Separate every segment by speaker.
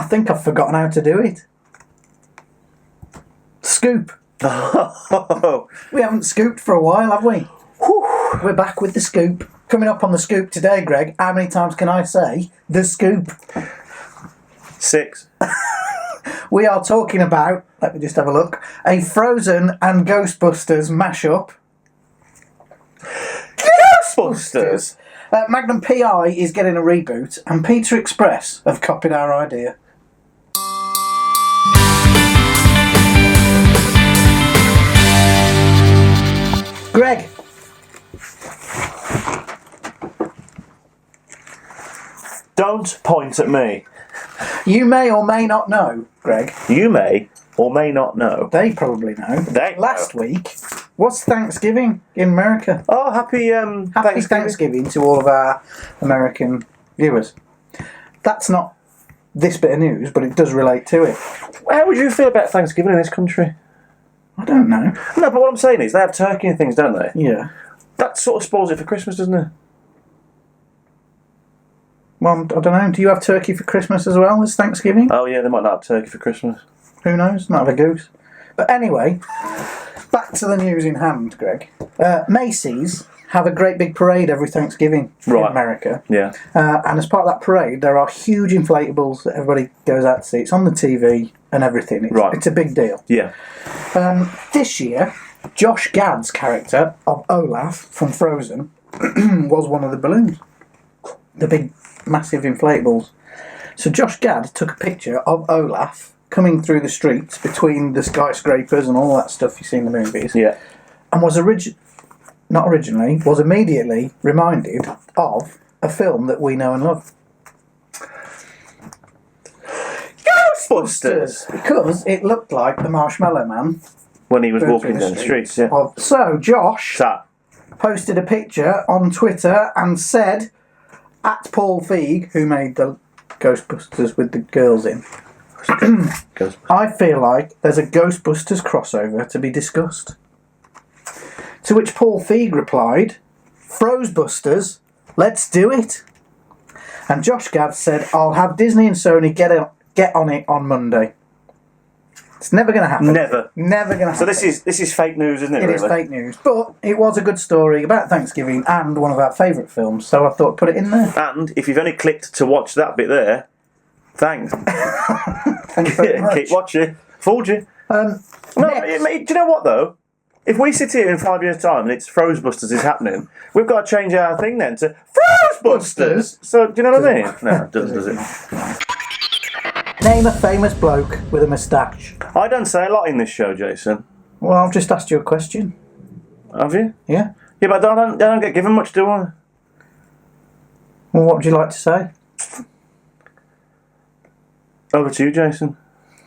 Speaker 1: think I've forgotten how to do it. Scoop. We haven't scooped for a while, have we? Whew. We're back with the scoop. Coming up on the scoop today, Greg, how many times can I say the scoop?
Speaker 2: 6.
Speaker 1: We are talking about, let me just have a look, a Frozen and Ghostbusters mashup.
Speaker 2: Ghostbusters!
Speaker 1: Magnum P.I. is getting a reboot, and Pizza Express have copied our idea. Greg.
Speaker 2: Don't point at me.
Speaker 1: You may or may not know, Greg.
Speaker 2: You may or may not know.
Speaker 1: They probably know. Last week was Thanksgiving in America.
Speaker 2: Oh, happy
Speaker 1: Thanksgiving to all of our American viewers. That's not this bit of news, but it does relate to it.
Speaker 2: How would you feel about Thanksgiving in this country?
Speaker 1: I don't know.
Speaker 2: No, but what I'm saying is they have turkey and things, don't they?
Speaker 1: Yeah.
Speaker 2: That sort of spoils it for Christmas, doesn't it?
Speaker 1: Well, I don't know. Do you have turkey for Christmas as well as Thanksgiving?
Speaker 2: Oh, yeah, they might not have turkey for Christmas.
Speaker 1: Who knows? Not have a goose. But anyway, back to the news in hand, Greg. Macy's have a great big parade every Thanksgiving in America.
Speaker 2: Yeah.
Speaker 1: And as part of that parade, there are huge inflatables that everybody goes out to see. It's on the TV and everything. It's a big deal.
Speaker 2: Yeah.
Speaker 1: This year, Josh Gad's character of Olaf from Frozen was one of the balloons. The big, massive inflatables. So Josh Gad took a picture of Olaf coming through the streets between the skyscrapers and all that stuff you see in the movies.
Speaker 2: Yeah.
Speaker 1: And was immediately reminded of a film that we know and love.
Speaker 2: Ghostbusters!
Speaker 1: Because it looked like the Marshmallow Man.
Speaker 2: When he was walking down the streets, yeah.
Speaker 1: So Josh posted a picture on Twitter and said, at Paul Feig, who made the Ghostbusters with the girls in, I feel like there's a Ghostbusters crossover to be discussed. To which Paul Feig replied, Frozebusters, let's do it. And Josh Gad said, I'll have Disney and Sony get on it on Monday. It's never going to happen.
Speaker 2: Never going
Speaker 1: to happen.
Speaker 2: So this is fake news, isn't it?
Speaker 1: It is fake news. But it was a good story about Thanksgiving and one of our favourite films, so I thought I'd put it in there.
Speaker 2: And if you've only clicked to watch that bit there, thanks.
Speaker 1: Thank you very much.
Speaker 2: Keep watching. Fooled you. Do you know what, though? If we sit here in 5 years' time and it's Frozebusters is happening, we've got to change our thing then to Frozebusters! So, do you know what I mean? No, it doesn't, does it?
Speaker 1: Name a famous bloke with a moustache.
Speaker 2: I don't say a lot in this show, Jason.
Speaker 1: Well, I've just asked you a question.
Speaker 2: Have you?
Speaker 1: Yeah.
Speaker 2: Yeah, but I don't get given much, do I?
Speaker 1: Well, what would you like to say?
Speaker 2: Over to you, Jason.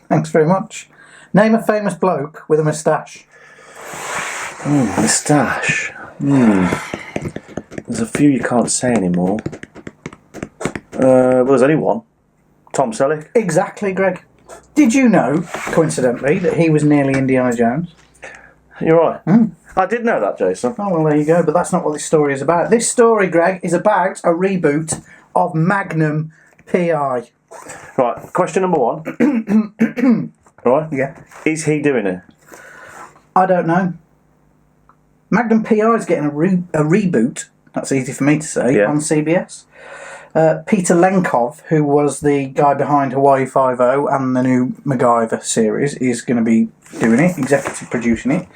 Speaker 1: Thanks very much. Name a famous bloke with a moustache.
Speaker 2: Moustache. There's a few you can't say anymore. Well, there's only one. Tom Selleck.
Speaker 1: Exactly, Greg. Did you know, coincidentally, that he was nearly Indiana Jones?
Speaker 2: You're right. I did know that, Jason.
Speaker 1: Oh, well, there you go. But that's not what this story is about. This story, Greg, is about a reboot of Magnum P.I.
Speaker 2: Right, question number 1. Right?
Speaker 1: Yeah.
Speaker 2: Is he doing it?
Speaker 1: I don't know. Magnum P.I. is getting a reboot, that's easy for me to say, on CBS. Peter Lenkov, who was the guy behind Hawaii Five-0 and the new MacGyver series, is going to be doing it, executive producing it.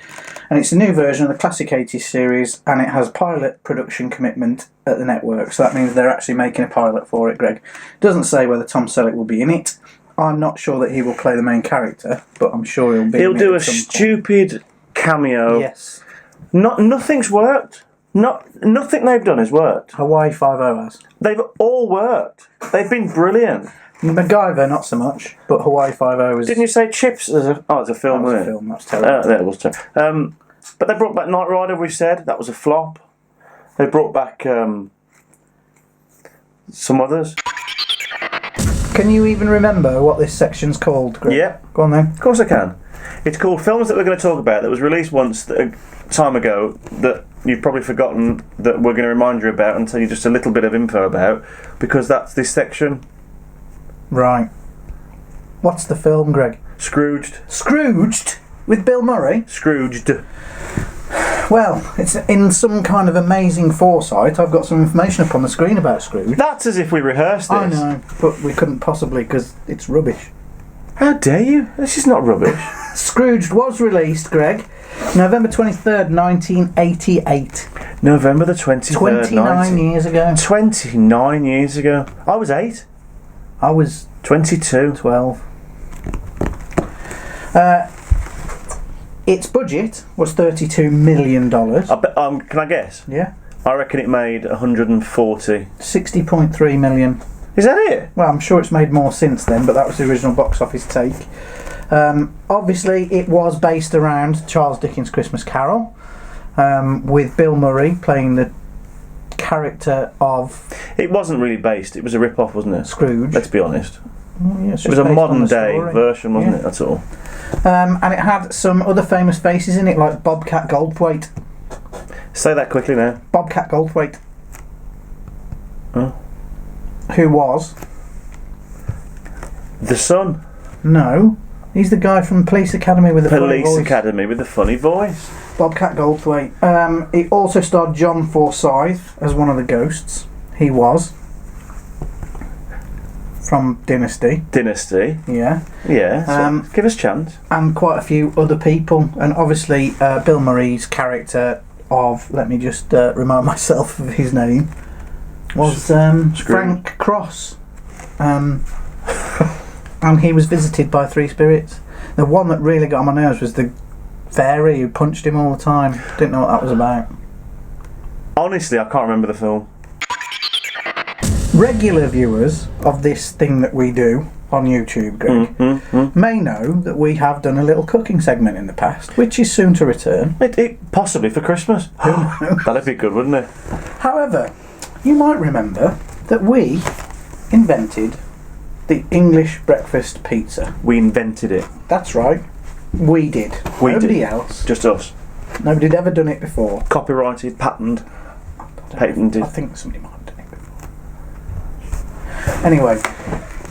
Speaker 1: And it's a new version of the classic 80s series, and it has pilot production commitment at the network. So that means they're actually making a pilot for it, Greg. Doesn't say whether Tom Selleck will be in it. I'm not sure that he will play the main character, but I'm sure he'll be in it.
Speaker 2: He'll do a stupid cameo.
Speaker 1: Yes.
Speaker 2: Nothing's worked. Nothing they've done has worked.
Speaker 1: Hawaii Five-0 has.
Speaker 2: They've all worked. They've been brilliant.
Speaker 1: MacGyver, not so much, but Hawaii Five-0 is...
Speaker 2: Didn't you say Chips as a... Oh, it's a film,
Speaker 1: wasn't it?
Speaker 2: That
Speaker 1: film, that's terrible.
Speaker 2: That was terrible. But they brought back Knight Rider, we said. That was a flop. They brought back some others.
Speaker 1: Can you even remember what this section's called, Greg?
Speaker 2: Yeah.
Speaker 1: Go on then.
Speaker 2: Of course I can. It's called Films That We're Going to Talk About, that was released once a time ago that you've probably forgotten that we're going to remind you about and tell you just a little bit of info about, because that's this section.
Speaker 1: Right. What's the film, Greg?
Speaker 2: Scrooged.
Speaker 1: Scrooged? With Bill Murray?
Speaker 2: Scrooged.
Speaker 1: Well, it's in some kind of amazing foresight. I've got some information up on the screen about Scrooge.
Speaker 2: That's as if we rehearsed this.
Speaker 1: I know, but we couldn't possibly because it's rubbish.
Speaker 2: How dare you? This is not rubbish.
Speaker 1: Scrooged was released, Greg, November 23rd, 1988.
Speaker 2: November the 23rd,
Speaker 1: 29 years ago.
Speaker 2: 29 years ago. I was 8.
Speaker 1: I was
Speaker 2: 22.
Speaker 1: 12. Its budget was $32 million.
Speaker 2: Can I guess?
Speaker 1: Yeah.
Speaker 2: I reckon it made 140.
Speaker 1: 60.3 million.
Speaker 2: Is that it?
Speaker 1: Well, I'm sure it's made more since then, but that was the original box office take. Obviously, it was based around Charles Dickens' Christmas Carol, with Bill Murray playing the character of...
Speaker 2: It wasn't really based, it was a rip-off, wasn't it?
Speaker 1: Scrooge.
Speaker 2: Let's be honest.
Speaker 1: Well, yeah,
Speaker 2: it was a modern-day version, wasn't it? That's all.
Speaker 1: And it had some other famous faces in it, like Bobcat Goldthwait.
Speaker 2: Say that quickly now.
Speaker 1: Bobcat Goldthwait.
Speaker 2: Oh.
Speaker 1: Who was?
Speaker 2: The son.
Speaker 1: No. He's the guy from Police Academy with the funny voice.
Speaker 2: Police Academy with the funny voice.
Speaker 1: Bobcat Goldthwait. It also starred John Forsyth as one of the ghosts. He was. From Dynasty.
Speaker 2: Dynasty.
Speaker 1: Yeah.
Speaker 2: Yeah. So give us a chance.
Speaker 1: And quite a few other people. And obviously Bill Murray's character of, let me just remind myself of his name, was Frank Cross. And he was visited by 3 spirits. The one that really got on my nerves was the fairy who punched him all the time. Didn't know what that was about.
Speaker 2: Honestly, I can't remember the film.
Speaker 1: Regular viewers of this thing that we do on YouTube, Greg, may know that we have done a little cooking segment in the past, which is soon to return.
Speaker 2: It possibly for Christmas. That'd be good, wouldn't it?
Speaker 1: However, you might remember that we invented the English breakfast pizza.
Speaker 2: We invented it.
Speaker 1: That's right. We did. Nobody else.
Speaker 2: Just us.
Speaker 1: Nobody had ever done it before.
Speaker 2: Copyrighted, patented.
Speaker 1: I think somebody might have done it before. Anyway,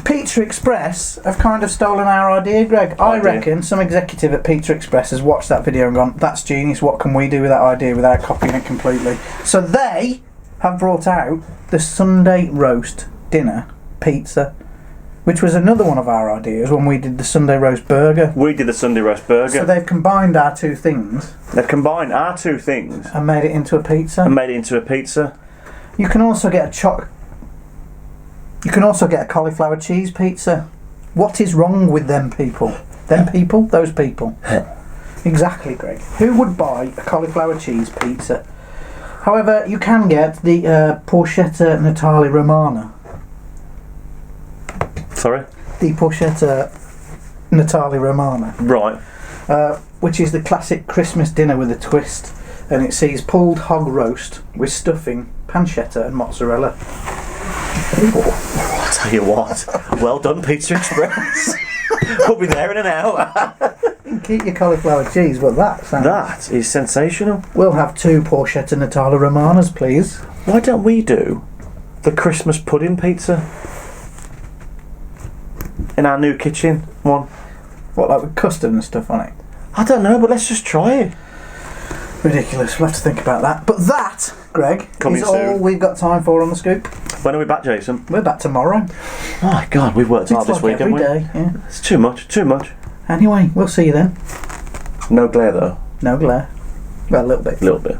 Speaker 1: Pizza Express have kind of stolen our idea, Greg. I reckon some executive at Pizza Express has watched that video and gone, that's genius, what can we do with that idea without copying it completely? So they have brought out the Sunday roast dinner pizza, which was another one of our ideas when we did the Sunday roast burger.
Speaker 2: We did the Sunday roast burger.
Speaker 1: So they've combined our two things.
Speaker 2: They've combined our two things.
Speaker 1: And made it into a pizza.
Speaker 2: You
Speaker 1: can also get a cauliflower cheese pizza. What is wrong with them people? Them people? Those people. Exactly, Greg. Who would buy a cauliflower cheese pizza? However, you can get the porchetta Natale Romana.
Speaker 2: Sorry?
Speaker 1: The porchetta Natale Romana.
Speaker 2: Right.
Speaker 1: Which is the classic Christmas dinner with a twist. And it sees pulled hog roast with stuffing, pancetta and mozzarella.
Speaker 2: I'll tell you what. Well done, Pizza Express. We'll be there in an hour.
Speaker 1: You can keep your cauliflower cheese, but
Speaker 2: that is sensational.
Speaker 1: We'll have 2 porchetta Natale Romanas, please.
Speaker 2: Why don't we do the Christmas pudding pizza in our new kitchen one?
Speaker 1: What, like with custard and stuff on it?
Speaker 2: I don't know, but let's just try it.
Speaker 1: Ridiculous. We'll have to think about that. But that, Greg, is all we've got time for on the scoop.
Speaker 2: When are we back, Jason?
Speaker 1: We're back tomorrow.
Speaker 2: My God, we've worked hard this week, haven't we?
Speaker 1: Every day, yeah.
Speaker 2: It's too much.
Speaker 1: Anyway, we'll see you then.
Speaker 2: No glare, though.
Speaker 1: No glare. Well, a little bit.